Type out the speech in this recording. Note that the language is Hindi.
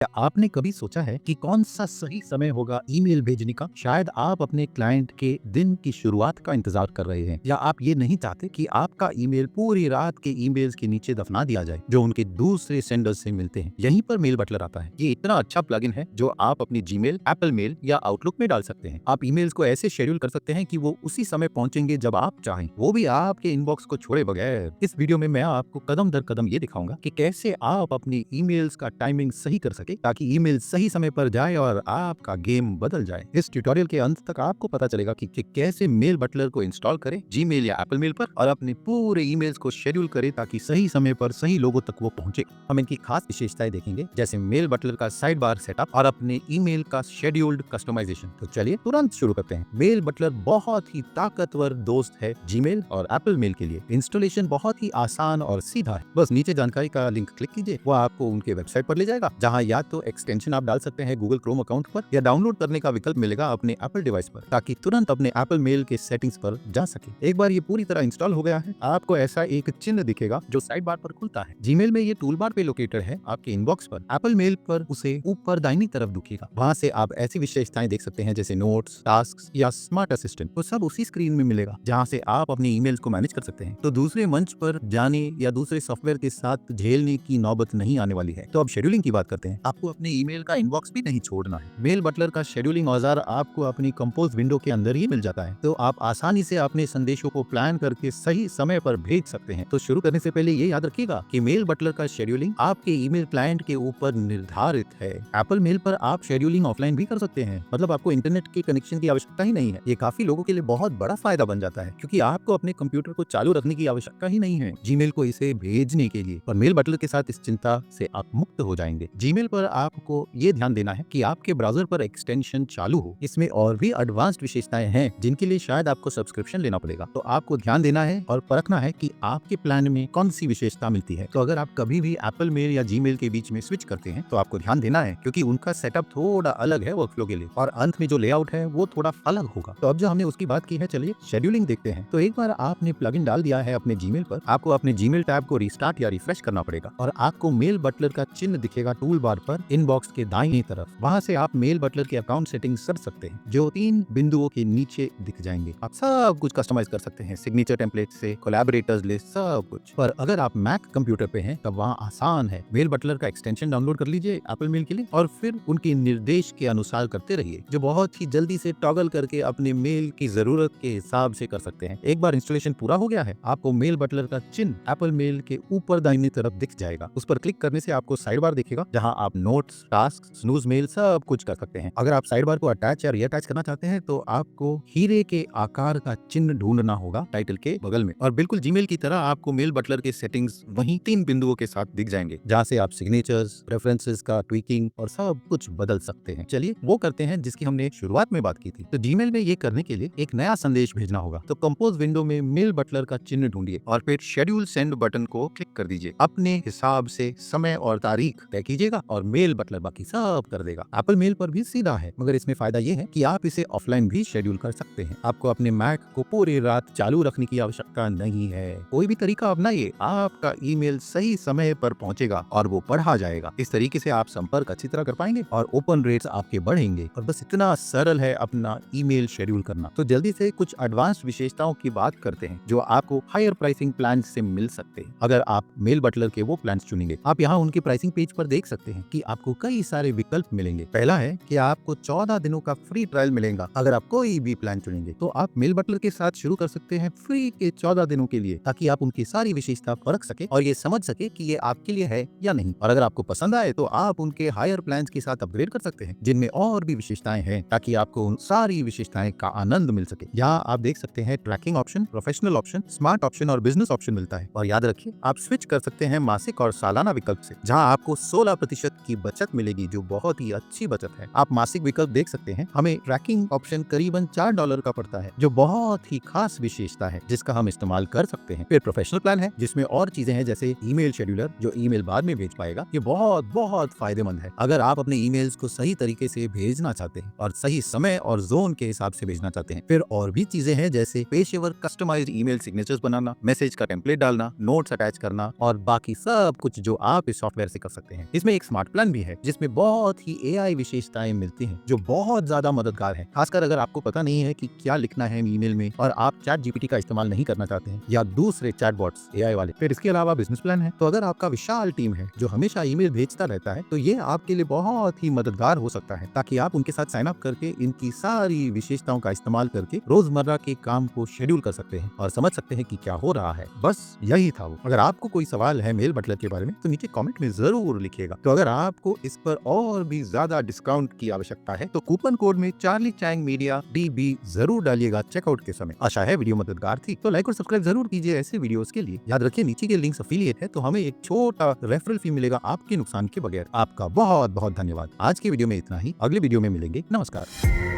क्या आपने कभी सोचा है कि कौन सा सही समय होगा ईमेल भेजने का? शायद आप अपने क्लाइंट के दिन की शुरुआत का इंतजार कर रहे हैं, या आप ये नहीं चाहते कि आपका ईमेल पूरी रात के ईमेल्स के नीचे दफना दिया जाए जो उनके दूसरे सेंडर्स से मिलते हैं। यहीं पर मेल बटलर आता है। ये इतना अच्छा प्लगइन है जो आप अपनी जीमेल, एप्पल मेल या आउटलुक में डाल सकते हैं। आप ईमेल्स को ऐसे शेड्यूल कर सकते हैं कि वो उसी समय पहुंचेंगे जब आप चाहें, वो भी आपके इनबॉक्स को छोड़े बगैर। इस वीडियो में मैं आपको कदम दर कदम ये दिखाऊंगा कि कैसे आप अपनी ईमेल्स का टाइमिंग सही कर सके ताकि ईमेल सही समय पर जाए और आपका गेम बदल जाए। इस ट्यूटोरियल के अंत तक आपको पता चलेगा कि कैसे मेल बटलर को इंस्टॉल करें जीमेल या एप्पल मेल पर और अपने पूरे ईमेल्स को शेड्यूल करें ताकि सही समय पर सही लोगों तक वो पहुंचे। हम इनकी खास विशेषताएं देखेंगे, जैसे मेल बटलर का साइड बार सेटअप और अपने ईमेल का शेड्यूल्ड कस्टमाइजेशन। तो चलिए तुरंत शुरू करते हैं। मेल बटलर बहुत ही ताकतवर दोस्त है जीमेल और एप्पल मेल के लिए। इंस्टॉलेशन बहुत ही आसान और सीधा है। बस नीचे जानकारी का लिंक क्लिक कीजिए, वो आपको उनके वेबसाइट पर ले जाएगा, जहां या तो एक्सटेंशन आप डाल सकते हैं गूगल क्रोम अकाउंट पर, या डाउनलोड करने का विकल्प मिलेगा अपने एप्पल डिवाइस पर, ताकि तुरंत अपने एप्पल मेल के सेटिंग्स पर जा सके। एक बार ये पूरी तरह इंस्टॉल हो गया है, आपको ऐसा एक चिन्ह दिखेगा जो साइड बार पर खुलता है। जीमेल में ये टूल बार पे लोकेटेड है आपके इनबॉक्स पर। एप्पल मेल पर उसे ऊपर दाहिनी तरफ दिखेगा। वहां से आप ऐसी विशेषताएं देख सकते हैं जैसे नोट्स, टास्क या स्मार्ट असिस्टेंट। तो सब उसी स्क्रीन में मिलेगा जहां से आप अपने ईमेल्स को मैनेज कर सकते हैं। तो दूसरे मंच पर जाने या दूसरे सॉफ्टवेयर के साथ झेलने की नौबत नहीं आने वाली है। तो अब शेड्यूलिंग की बात करते हैं। आपको अपने ईमेल का इनबॉक्स भी नहीं छोड़ना है। मेल बटलर का शेड्यूलिंग औजार आपको अपनी कंपोज विंडो के अंदर ही मिल जाता है, तो आप आसानी से अपने संदेशों को प्लान करके सही समय पर भेज सकते हैं। तो शुरू करने से पहले ये याद रखिएगा कि मेल बटलर का शेड्यूलिंग आपके ईमेल क्लाइंट के ऊपर निर्धारित है। एप्पल मेल पर आप शेड्यूलिंग ऑफलाइन भी कर सकते हैं, मतलब आपको इंटरनेट के कनेक्शन की आवश्यकता ही नहीं है। ये काफी लोगों के लिए बहुत बड़ा फायदा बन जाता है, क्योंकि आपको अपने कंप्यूटर को चालू रखने की आवश्यकता ही नहीं है जीमेल को इसे भेजने के लिए। और मेल बटलर के साथ इस चिंता से आप मुक्त हो जाएंगे। जीमेल पर आपको ये ध्यान देना है कि आपके ब्राउजर पर एक्सटेंशन चालू हो। इसमें और भी एडवांस्ड विशेषताएं हैं जिनके लिए शायद आपको सब्सक्रिप्शन लेना पड़ेगा। तो आपको ध्यान देना है और परखना है कि आपके प्लान में कौन सी विशेषता मिलती है। तो अगर आप कभी भी एप्पल मेल या जीमेल के बीच में स्विच करते हैं तो आपको ध्यान देना है, क्योंकि उनका सेटअप थोड़ा अलग है वर्कफ्लो के लिए, और अंत में जो लेआउट है वो थोड़ा अलग होगा। तो अब जो हमने उसकी बात की है, चलिए शेड्यूलिंग देखते हैं। तो एक बार आपने प्लगइन डाल दिया है अपने जीमेल पर, आपको अपने जीमेल टैब को रिस्टार्ट या रिफ्रेश करना पड़ेगा और आपको मेल बटलर का चिन्ह दिखेगा टूल बार पर इनबॉक्स के दाईं तरफ। वहां से आप मेल बटलर के अकाउंट सेटिंग्स कर सकते हैं, जो 3 बिंदुओं के नीचे दिख जाएंगे। आप सब कुछ कस्टमाइज कर सकते हैं, सिग्नेचर टेम्पलेट से कोलैबोरेटर्स लिस्ट, सब कुछ। पर अगर आप मैक कंप्यूटर पे हैं तब वहाँ आसान है। मेल बटलर का एक्सटेंशन डाउनलोड कर लीजिए एप्पल मेल के लिए और फिर उनके निर्देश के अनुसार करते रहिए, जो बहुत ही जल्दी से टॉगल करके अपने मेल की जरूरत के हिसाब से कर सकते हैं। एक बार इंस्टॉलेशन पूरा हो गया है, आपको मेल बटलर का चिन्ह एप्पल मेल के ऊपर दाहिनी तरफ दिख जाएगा। उस पर क्लिक करने से आपको साइड बार दिखेगा, जहां आप नोट्स, टास्क, स्नूज मेल सब कुछ कर सकते हैं। अगर आप साइड बार को अटैच या रीअटैच करना चाहते हैं तो आपको हीरे के आकार का चिन्ह ढूंढना होगा टाइटल के बगल में, और बिल्कुल जीमेल की तरह आपको मेल बटलर के सेटिंग्स वहीं 3 बिंदुओं के साथ दिख जाएंगे, जहां से आप सिग्नेचर्स, रेफरेंसेस का ट्वीकिंग और सब कुछ बदल सकते हैं। चलिए वो करते हैं जिसकी हमने शुरुआत में बात की थी। तो जीमेल में ये करने के लिए एक नया संदेश भेजना होगा। तो कंपोज विंडो में मेल बटलर का चिन्ह ढूंढिए और फिर शेड्यूल सेंड बटन को क्लिक कर दीजिए। अपने हिसाब से समय और तारीख तय कीजिएगा और मेल बटलर बाकी सब कर देगा। एप्पल मेल पर भी सीधा है, मगर इसमें फायदा ये है कि आप इसे ऑफलाइन भी शेड्यूल कर सकते हैं। आपको अपने मैक को पूरी रात चालू रखने की आवश्यकता नहीं है। कोई भी तरीका अपनाइए, आपका ईमेल सही समय पर पहुंचेगा और वो पढ़ा जाएगा। इस तरीके से आप संपर्क अच्छी तरह कर पाएंगे और ओपन रेट्स आपके बढ़ेंगे। और बस इतना सरल है अपना ईमेल शेड्यूल करना। तो जल्दी से कुछ एडवांस विशेषताओं की बात करते हैं जो आपको हायर प्राइसिंग प्लान से मिल सकते हैं अगर आप मेल बटलर के वो प्लान चुनेंगे। आप यहाँ उनके प्राइसिंग पेज पर देख सकते हैं कि आपको कई सारे विकल्प मिलेंगे। पहला है कि आपको 14 दिनों का फ्री ट्रायल मिलेगा अगर आप कोई भी प्लान चुनेंगे। तो आप मेल बटलर के साथ शुरू कर सकते हैं फ्री के 14 दिनों के लिए, ताकि आप उनकी सारी विशेषता परख सके और ये समझ सके कि ये आपके लिए है या नहीं। और अगर आपको पसंद आए तो आप उनके हायर प्लान के साथ अपग्रेड कर सकते हैं, जिनमें और भी विशेषताएं हैं, ताकि आपको उन सारी विशेषताएं का आनंद मिल सके। यहाँ आप देख सकते हैं tracking option, professional option, smart option और बिजनेस ऑप्शन मिलता है। और याद रखिए, आप स्विच कर सकते हैं मासिक और सालाना विकल्प से, जहां आपको 16% की बचत मिलेगी, जो बहुत ही अच्छी बचत है। आप मासिक विकल्प देख सकते हैं, हमें ट्रैकिंग ऑप्शन करीबन $4 का पड़ता है, जो बहुत ही खास विशेषता है जिसका हम इस्तेमाल कर सकते हैं। फिर प्रोफेशनल प्लान है, जिसमें और चीजें हैं जैसे ईमेल शेड्यूलर, जो ईमेल बाद में भेज पाएगा। ये बहुत बहुत फायदेमंद है अगर आप अपने ईमेल्स को सही तरीके से भेजना चाहते हैं और सही समय और जोन के हिसाब से भेजना चाहते हैं। फिर और भी चीजें हैं जैसे पेशेवर कस्टमाइज्ड ईमेल सिग्नेचर्स बनाना, मैसेज का टेम्पलेट डालना, नोट्स अटैच करना और बाकी सब कुछ जो आप इस सॉफ्टवेयर से कर सकते हैं। इसमें एक स्मार्ट प्लान भी है जिसमें बहुत ही AI विशेषताएं मिलती हैं जो बहुत ज्यादा मददगार है। खासकर अगर आपको पता नहीं है कि क्या लिखना है ईमेल में और आप चैट जीपीटी का इस्तेमाल नहीं करना चाहते हैं या दूसरे चैटबॉट्स AI वाले। फिर इसके अलावा बिजनेस प्लान है। तो अगर आपका विशाल टीम है जो हमेशा ईमेल भेजता रहता है तो ये आपके लिए बहुत ही मददगार हो सकता है, ताकि आप उनके साथ साइन अप करके इनकी सारी विशेषताओं का इस्तेमाल करके रोजमर्रा के काम को शेड्यूल कर सकते हैं और समझ सकते हैं कि क्या हो रहा है। बस यही था वो। अगर आपको कोई सवाल है मेल बटलर के बारे में तो नीचे कमेंट में जरूर लिखिएगा। तो अगर आपको इस पर और भी ज्यादा डिस्काउंट की आवश्यकता है तो कूपन कोड में चार्ली चैंग मीडिया DB जरूर डालिएगा चेकआउट के समय। आशा है वीडियो मददगार थी, तो लाइक और सब्सक्राइब जरूर कीजिए ऐसे वीडियोस के लिए। याद रखिए नीचे के लिंक्स अफिलिएट है तो हमें एक छोटा रेफरल फी मिलेगा आपके नुकसान के बगैर। आपका बहुत बहुत धन्यवाद। आज की वीडियो में इतना ही, अगले वीडियो में मिलेंगे। नमस्कार।